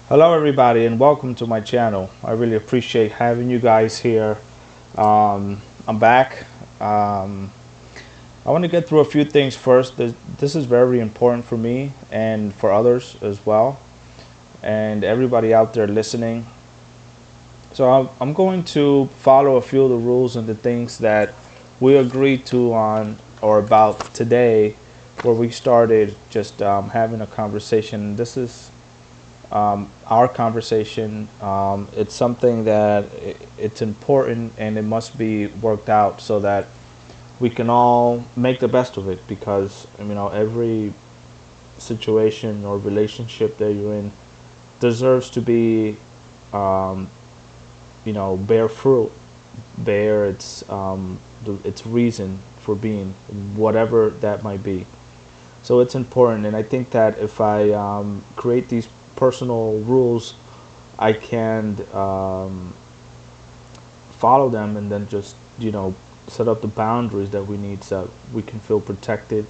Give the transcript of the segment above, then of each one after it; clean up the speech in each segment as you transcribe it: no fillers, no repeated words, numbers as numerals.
Hello, everybody, and welcome to my channel. I really appreciate having you guys here. I'm back. Um, I want to get through a few things first. This is very important for me and for others as well, and everybody out there listening. So I'm going to follow a few of the rules and the things that we agreed to on or about today, where we started just having a conversation. This is our conversation. It's something that it's important and it must be worked out so that we can all make the best of it, because every situation or relationship that you're in deserves to be um, bear fruit, bear its reason for being, whatever that might be. So it's important, and I think that if I create these personal rules, I can follow them and then just set up the boundaries that we need so we can feel protected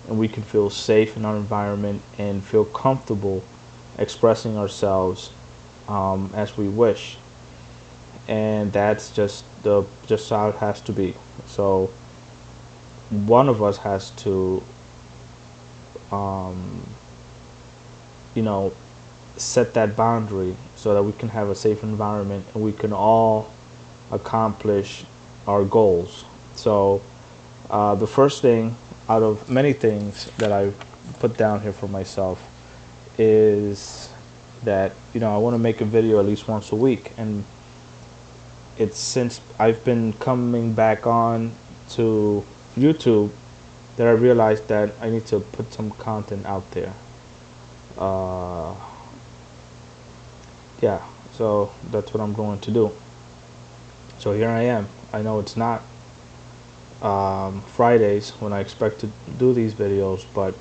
and we can feel safe in our environment and feel comfortable expressing ourselves as we wish. And that's just how it has to be. So one of us has to um, you know set that boundary so that we can have a safe environment and we can all accomplish our goals. So the first thing out of many things that I put down here for myself is that I want to make a video at least once a week, and it's since I've been coming back on to YouTube that I realized that I need to put some content out there. Uh, yeah, so that's what I'm going to do. So here I am. I know it's not Fridays when I expect to do these videos, but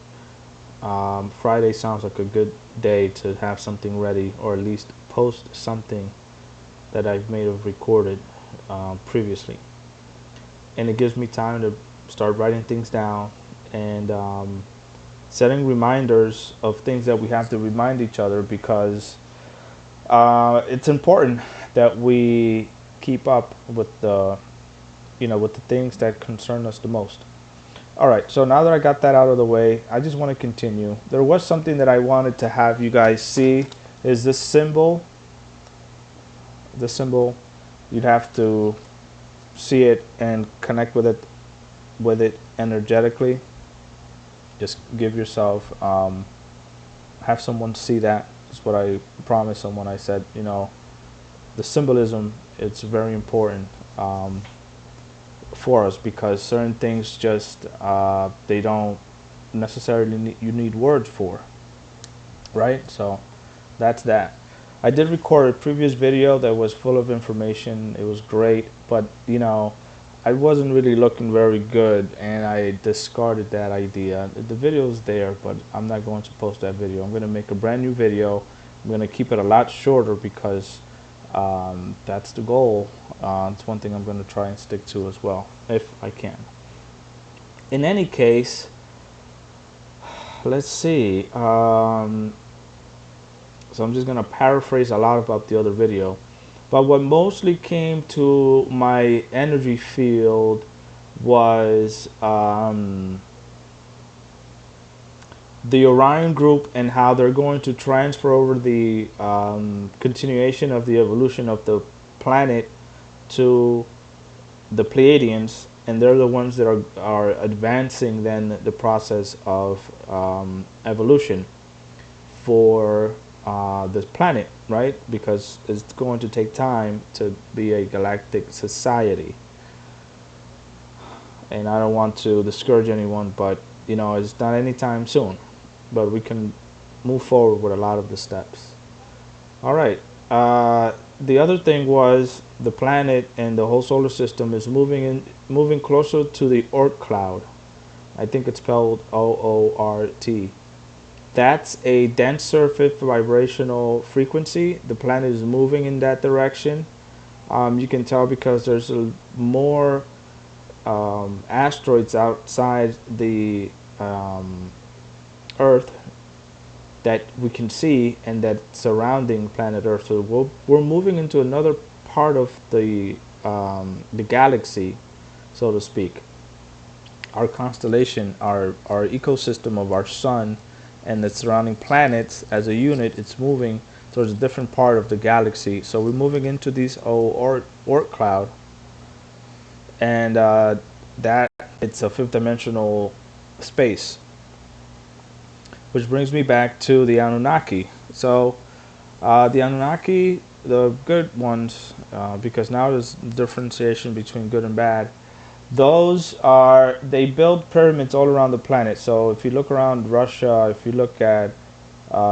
Friday sounds like a good day to have something ready, or at least post something that I've made or recorded previously. And it gives me time to start writing things down and setting reminders of things that we have to remind each other, because it's important that we keep up with the things that concern us the most. All right, so now that I got that out of the way, I just want to continue. There was something that I wanted to have you guys see, is this symbol. The symbol, you'd have to see it and connect with it energetically. Just give yourself, have someone see that. That's what I promised someone. I said, the symbolism, it's very important for us, because certain things just they don't necessarily you need words for, right? So that's that. I did record a previous video that was full of information. It was great, but I wasn't really looking very good, and I discarded that idea. The video is there, but I'm not going to post that video. I'm going to make a brand new video. I'm going to keep it a lot shorter, because that's the goal. It's one thing I'm going to try and stick to as well, if I can. In any case, let's see. So I'm just going to paraphrase a lot about the other video. But what mostly came to my energy field was the Orion group, and how they're going to transfer over the continuation of the evolution of the planet to the Pleiadians, and they're the ones that are advancing then the process of evolution for this planet, right? Because it's going to take time to be a galactic society. And I don't want to discourage anyone, but it's not anytime soon. But we can move forward with a lot of the steps. All right. The other thing was the planet and the whole solar system is moving closer to the Oort cloud. I think it's spelled OORT. That's a dense surface vibrational frequency. The planet is moving in that direction. You can tell because there's more asteroids outside the Earth that we can see and that surrounding planet Earth. So we're moving into another part of the galaxy, so to speak. Our constellation, our ecosystem of our sun and the surrounding planets as a unit, it's moving towards a different part of the galaxy. So we're moving into this Oort cloud, and that it's a fifth dimensional space, which brings me back to the Anunnaki. So the Anunnaki, the good ones, because now there's differentiation between good and bad. They build pyramids all around the planet. So if you look around Russia, if you look at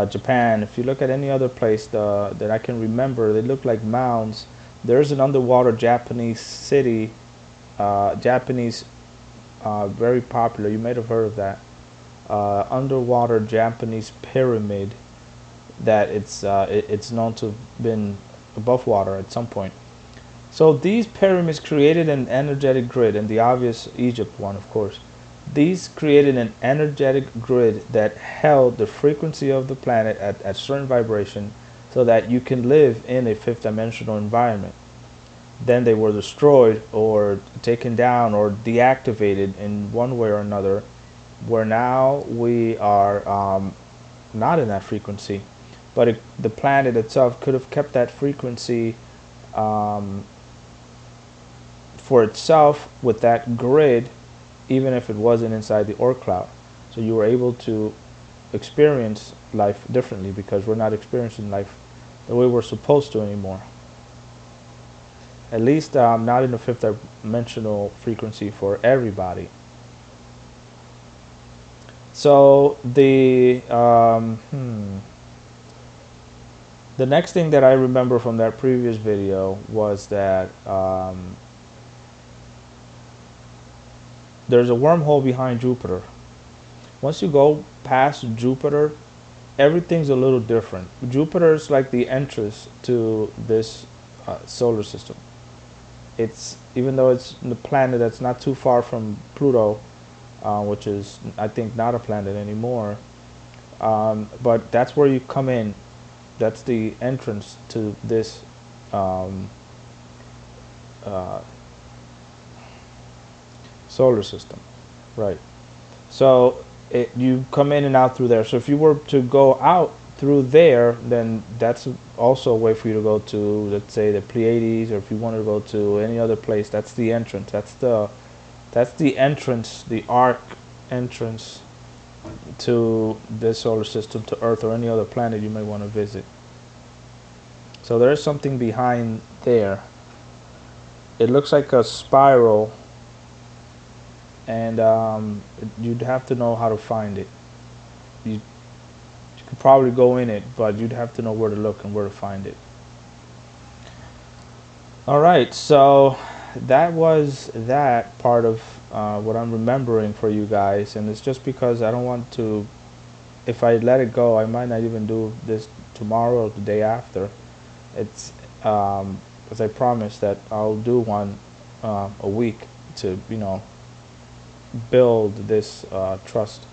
Japan, if you look at any other place that I can remember, they look like mounds. There's an underwater Japanese city, Japanese, very popular. You might have heard of that. Underwater Japanese pyramid that it's known to have been above water at some point. So these pyramids created an energetic grid, and the obvious Egypt one, of course. These created an energetic grid that held the frequency of the planet at certain vibration so that you can live in a fifth dimensional environment. Then they were destroyed or taken down or deactivated in one way or another, where now we are not in that frequency. But the planet itself could have kept that frequency for itself with that grid, even if it wasn't inside the Oort cloud. So you were able to experience life differently, because we're not experiencing life the way we're supposed to anymore. At least not in the fifth dimensional frequency for everybody. So the next thing that I remember from that previous video was that there's a wormhole behind Jupiter. Once you go past Jupiter, everything's a little different. Jupiter is like the entrance to this solar system. It's, even though it's the planet that's not too far from Pluto, which is, I think, not a planet anymore, but that's where you come in. That's the entrance to this solar system, right? So you come in and out through there. So if you were to go out through there, then that's also a way for you to go to, let's say, the Pleiades, or if you wanted to go to any other place, that's the entrance. That's the entrance, the arc entrance to this solar system, to Earth or any other planet you may want to visit. So there's something behind there. It looks like a spiral, and you'd have to know how to find it. You could probably go in it, but you'd have to know where to look and where to find it. All right, so that was that part of what I'm remembering for you guys, and it's just because I don't want to, if I let it go, I might not even do this tomorrow or the day after. It's as I promised that I'll do one a week to, build this trust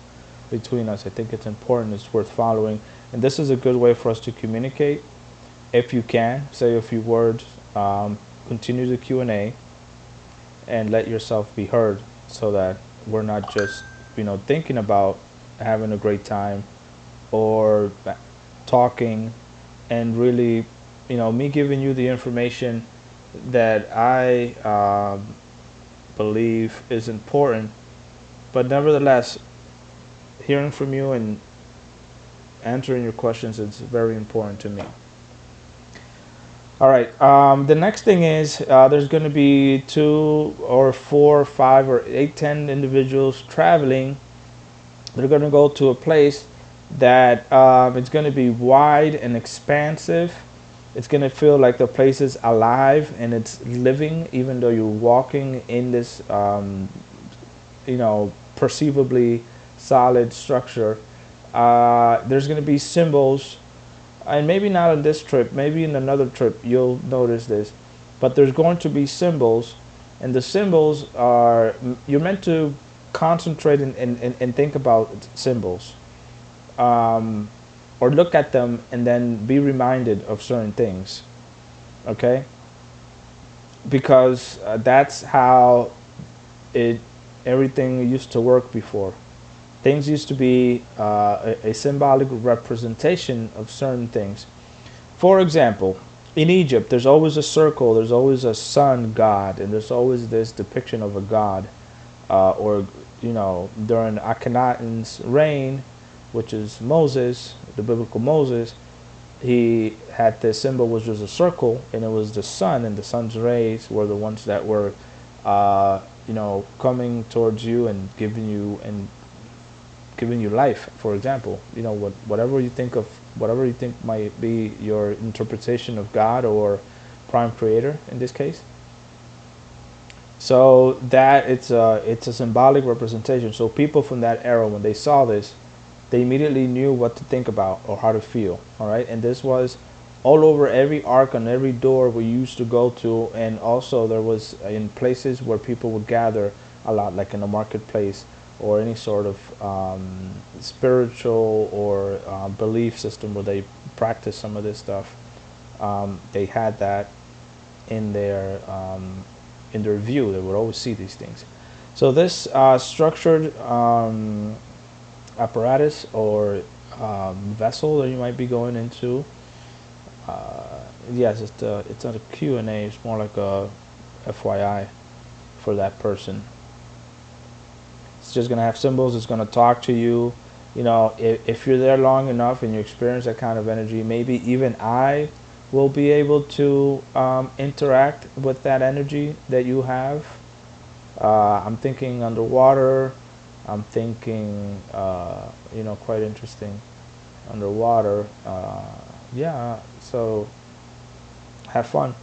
between us. I think it's important, it's worth following, and this is a good way for us to communicate. If you can, say a few words, continue the Q&A, and let yourself be heard, so that we're not just, thinking about having a great time or talking, and really, me giving you the information that I believe is important, but nevertheless, hearing from you and answering your questions is very important to me. All right, the next thing is there's going to be 2 or 4 or 5 or 8, 10 individuals traveling. They're going to go to a place that it's going to be wide and expansive. It's going to feel like the place is alive and it's living, even though you're walking in this, perceivably solid structure. There's going to be symbols, and maybe not on this trip, maybe in another trip you'll notice this, but there's going to be symbols, and the symbols are, you're meant to concentrate and think about symbols. or look at them and then be reminded of certain things. Okay, because that's how it everything used to work before. Things used to be a symbolic representation of certain things. For example, in Egypt, there's always a circle, there's always a sun god, and there's always this depiction of a god. Or, during Akhenaten's reign, which is Moses, the biblical Moses, he had this symbol which was a circle, and it was the sun, and the sun's rays were the ones that were, coming towards you and giving you life. For example, whatever you think might be your interpretation of God or prime creator in this case. So that it's a symbolic representation. So people from that era, when they saw this, they immediately knew what to think about or how to feel. All right, and this was all over every arc on every door we used to go to, and also there was in places where people would gather a lot, like in a marketplace or any sort of spiritual or belief system where they practice some of this stuff. They had that in their view. They would always see these things. So this structured apparatus or vessel that you might be going into, yes, it's not a Q&A. It's more like a FYI for that person. It's just gonna have symbols. It's gonna talk to you. If you're there long enough and you experience that kind of energy, maybe even I will be able to interact with that energy that you have. I'm thinking underwater. I'm thinking, quite interesting. Underwater. Yeah, so have fun.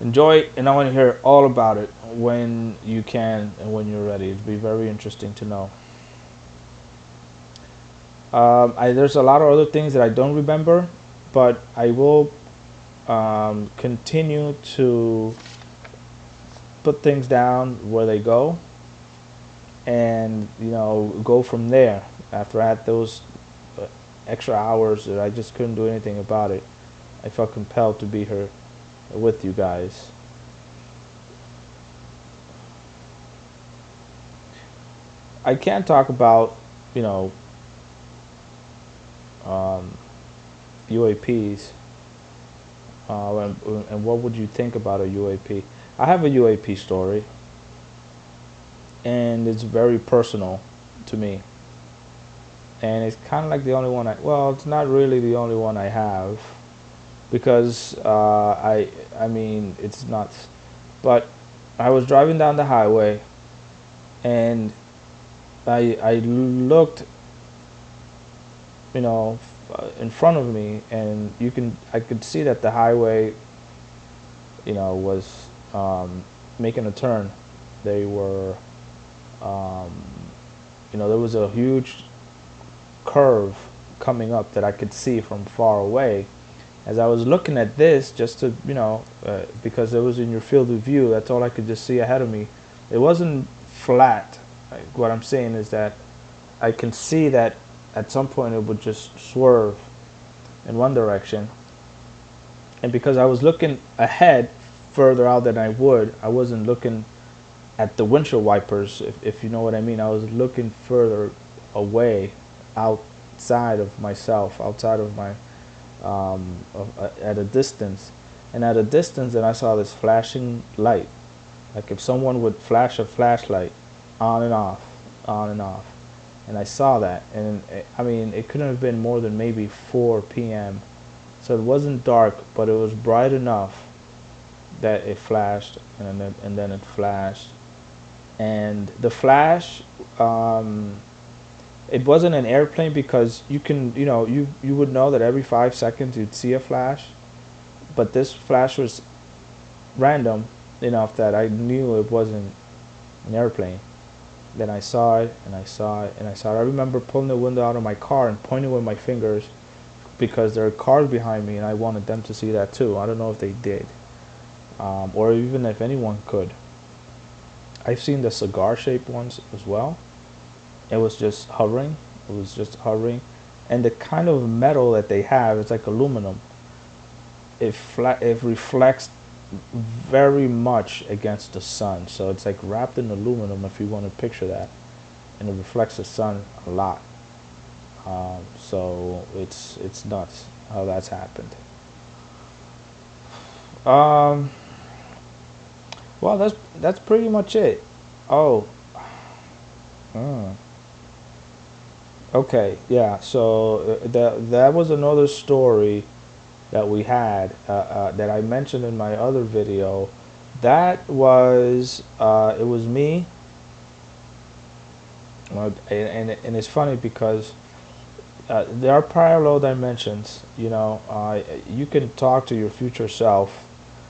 Enjoy it, and I want to hear all about it when you can and when you're ready. It'd be very interesting to know. There's a lot of other things that I don't remember, but I will continue to put things down where they go, and go from there. After I had those extra hours that I just couldn't do anything about it, I felt compelled to be here with you guys. I can't talk about UAPs. And what would you think about a UAP? I have a UAP story, and it's very personal to me. And it's kind of like the only one well, it's not really the only one I have, because I mean, it's nuts. But I was driving down the highway, and I looked, in front of me, and I could see that the highway, was making a turn. They were, there was a huge curve coming up that I could see from far away. As I was looking at this, just to, because it was in your field of view, that's all I could just see ahead of me. It wasn't flat. What I'm saying is that I can see that at some point it would just swerve in one direction. And because I was looking ahead further out than I wasn't looking at the windshield wipers, if you know what I mean. I was looking further away, outside of myself, outside of my, at a distance. And at a distance, then I saw this flashing light, like if someone would flash a flashlight on and off, on and off. And I saw that, and I mean, it couldn't have been more than maybe 4 p.m. So it wasn't dark, but it was bright enough that it flashed, and then it flashed. And the flash, it wasn't an airplane, because you can, you would know that every 5 seconds you'd see a flash. But this flash was random enough that I knew it wasn't an airplane. Then I saw it, and I saw it, and I saw it. I remember pulling the window out of my car and pointing with my fingers, because there are cars behind me, and I wanted them to see that too. I don't know if they did, or even if anyone could. I've seen the cigar-shaped ones as well. It was just hovering. It was just hovering, and the kind of metal that they have, it's like aluminum. It reflects very much against the sun, so it's like wrapped in aluminum, if you want to picture that, and it reflects the sun a lot. So it's nuts how that's happened. Um, well, that's pretty much it. Oh, mm, okay, yeah. So that was another story that we had that I mentioned in my other video. That was it was me, and it's funny because there are parallel dimensions. You can talk to your future self,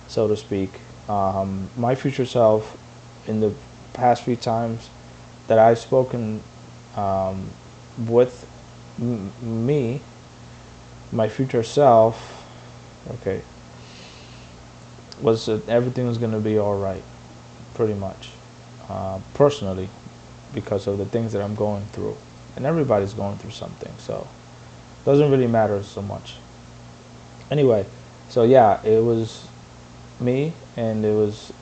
so to speak. My future self, in the past few times that I've spoken um, with me, my future self, okay, was that everything was going to be all right, pretty much, personally, because of the things that I'm going through, and everybody's going through something, so it doesn't really matter so much. Anyway, so yeah, it was me, and it was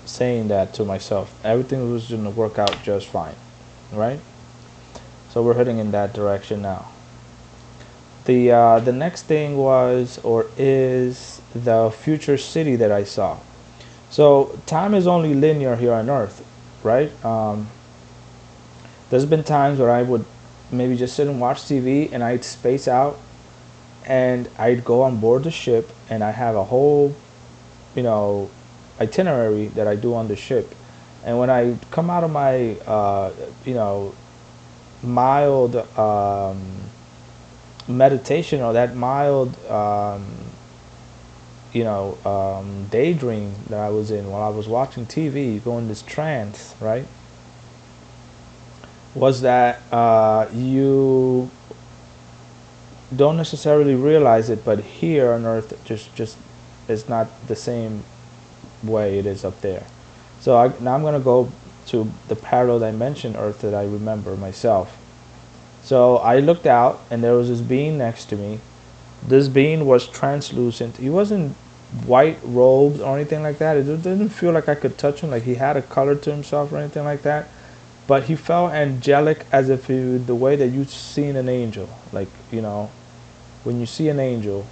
saying that to myself. Everything was going to work out just fine, right? So we're heading in that direction now. The next thing was or is the future city that I saw. So time is only linear here on Earth, right? There's been times where I would maybe just sit and watch TV, and I'd space out, and I'd go on board the ship, and I have a whole, you know, itinerary that I do on the ship. And when I come out of my, you know, mild meditation, or that mild, daydream that I was in while I was watching TV, go in this trance, right? Was that you don't necessarily realize it, but here on Earth, just is not the same way it is up there. So now I'm going to go to the parallel dimension Earth that I remember myself. So I looked out, and there was this being next to me. This being was translucent. He wasn't white robed or anything like that. It didn't feel like I could touch him, like he had a color to himself or anything like that. But he felt angelic, as if the way that you've seen an angel. Like, when you see an angel,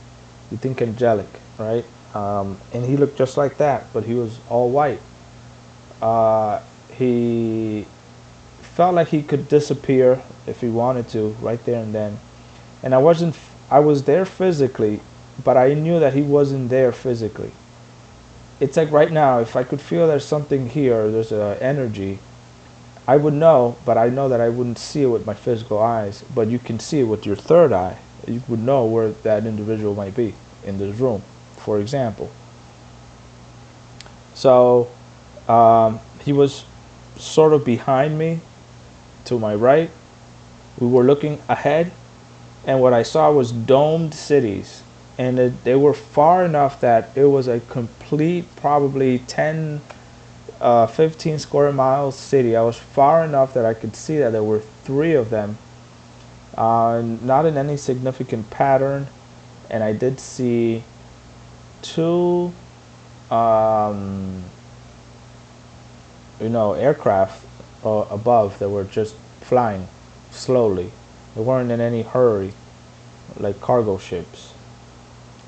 you think angelic, right? And he looked just like that, but he was all white. He felt like he could disappear if he wanted to, right there and then. And I was there physically, but I knew that he wasn't there physically. It's like right now, if I could feel there's something here, there's an energy, I would know, but I know that I wouldn't see it with my physical eyes. But you can see it with your third eye. You would know where that individual might be in this room, for example. So he was sort of behind me, to my right. We were looking ahead, and what I saw was domed cities. And they were far enough that it was a complete, probably 10 15 square miles city. I was far enough that I could see that there were three of them, not in any significant pattern, and I did see two, aircraft above that were just flying slowly. They weren't in any hurry, like cargo ships.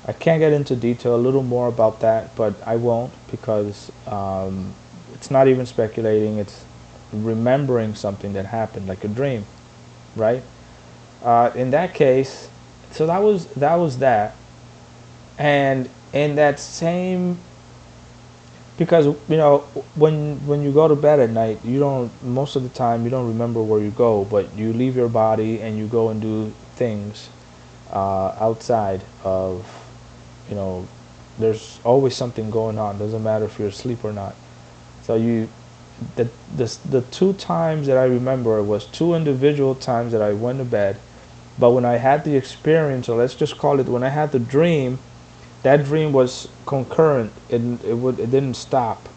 I can't get into detail a little more about that, but I won't, because it's not even speculating. It's remembering something that happened, like a dream, right? In that case, so that, and in that same, because when you go to bed at night, you don't, most of the time you don't remember where you go, but you leave your body and you go and do things outside of, there's always something going on. Doesn't matter if you're asleep or not. So the two times that I remember was two individual times that I went to bed, but when I had the experience, or let's just call it when I had the dream, that dream was concurrent. It didn't stop,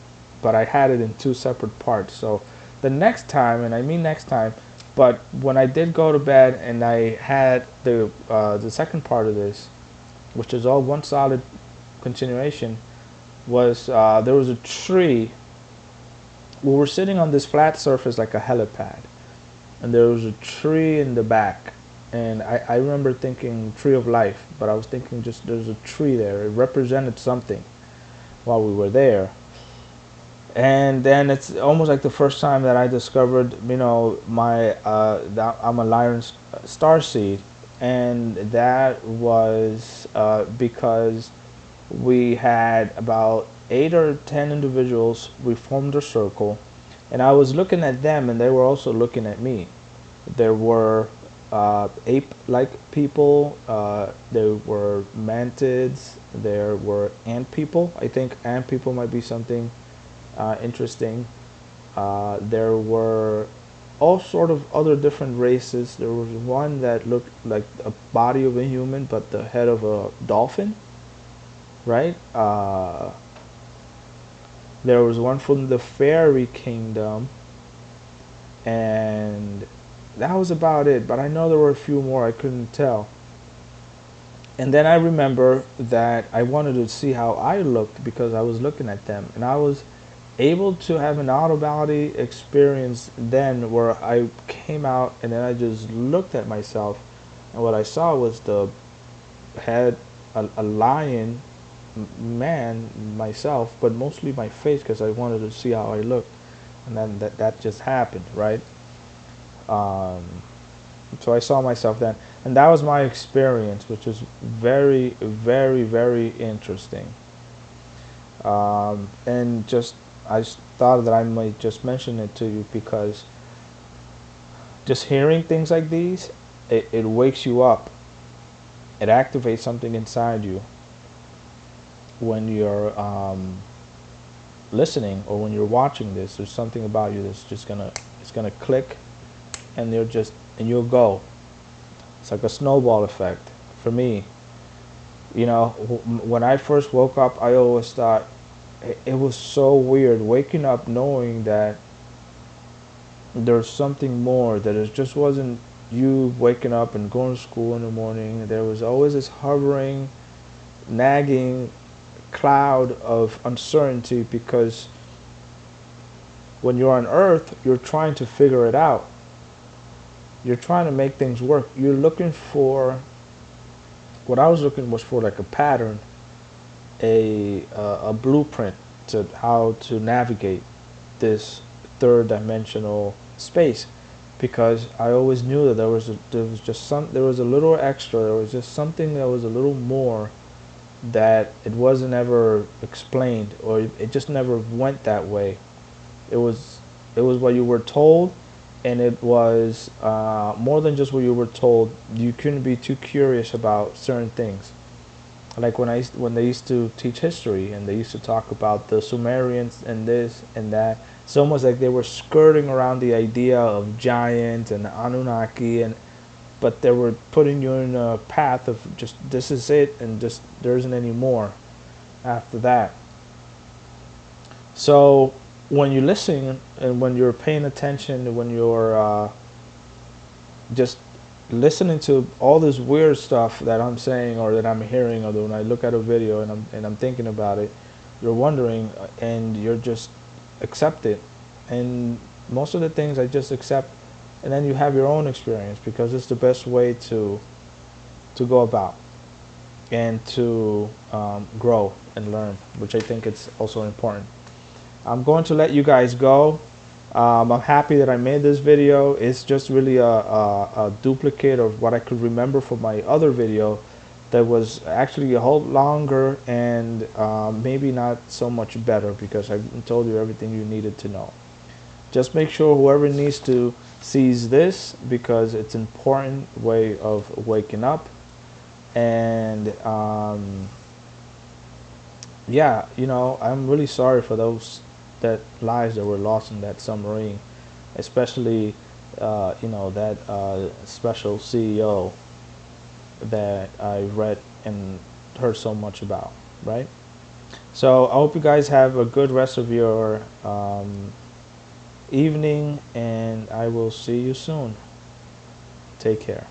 but I had it in two separate parts. So the next time, and I mean next time, But when I did go to bed and I had the second part of this, which is all one solid continuation, was there was a tree. We were sitting on this flat surface like a helipad, and there was a tree in the back. And I remember thinking tree of life, but I was thinking just there's a tree there. It represented something while we were there. And then it's almost like the first time that I discovered, my that I'm a Lyran star seed, and that was because we had about 8 or 10 individuals. We formed a circle, and I was looking at them, and they were also looking at me. There were ape-like people. There were mantids. There were ant people. I think ant people might be something interesting. There were all sort of other different races. There was one that looked like a body of a human, but the head of a dolphin, right? There was one from the fairy kingdom, and that was about it. But I know there were a few more. I couldn't tell. And then I remember that I wanted to see how I looked because I was looking at them, and I was able to have an out of body experience then where I came out and then I just looked at myself, and what I saw was the head, a lion man, myself, but mostly my face because I wanted to see how I looked, and then that just happened, right? Um, so I saw myself then, and that was my experience, which is very, very, very interesting. And just I thought that I might just mention it to you because just hearing things like these, it wakes you up. It activates something inside you when you're listening or when you're watching this. There's something about you that's just it's gonna click, and you'll go. It's like a snowball effect for me. When I first woke up, I always thought it was so weird waking up knowing that there's something more, that it just wasn't you waking up and going to school in the morning. There was always this hovering, nagging cloud of uncertainty because when you're on Earth, you're trying to figure it out. You're trying to make things work. You're looking for, what I was looking was for like a pattern, a blueprint to how to navigate this third dimensional space, because I always knew that there was a little extra, there was just something that was a little more, that it wasn't ever explained, or it just never went that way. It was what you were told, and it was more than just what you were told. You couldn't be too curious about certain things. Like when they used to teach history and they used to talk about the Sumerians and this and that, it's almost like they were skirting around the idea of giants and Anunnaki, but they were putting you in a path of just this is it, and just there isn't any more after that. So when you listen and when you're paying attention, when you're just listening to all this weird stuff that I'm saying or that I'm hearing, or when I look at a video and I'm thinking about it, you're wondering, and you're just accept it. And most of the things I just accept, and then you have your own experience, because it's the best way to go about and to grow and learn, which I think it's also important. I'm going to let you guys go. I'm happy that I made this video. It's just really a duplicate of what I could remember from my other video that was actually a whole longer and maybe not so much better, because I told you everything you needed to know. Just make sure whoever needs to sees this, because it's an important way of waking up. And yeah, I'm really sorry for those lives that were lost in that submarine, especially that special CEO that I read and heard so much about, right? So I hope you guys have a good rest of your evening, and I will see you soon. Take care.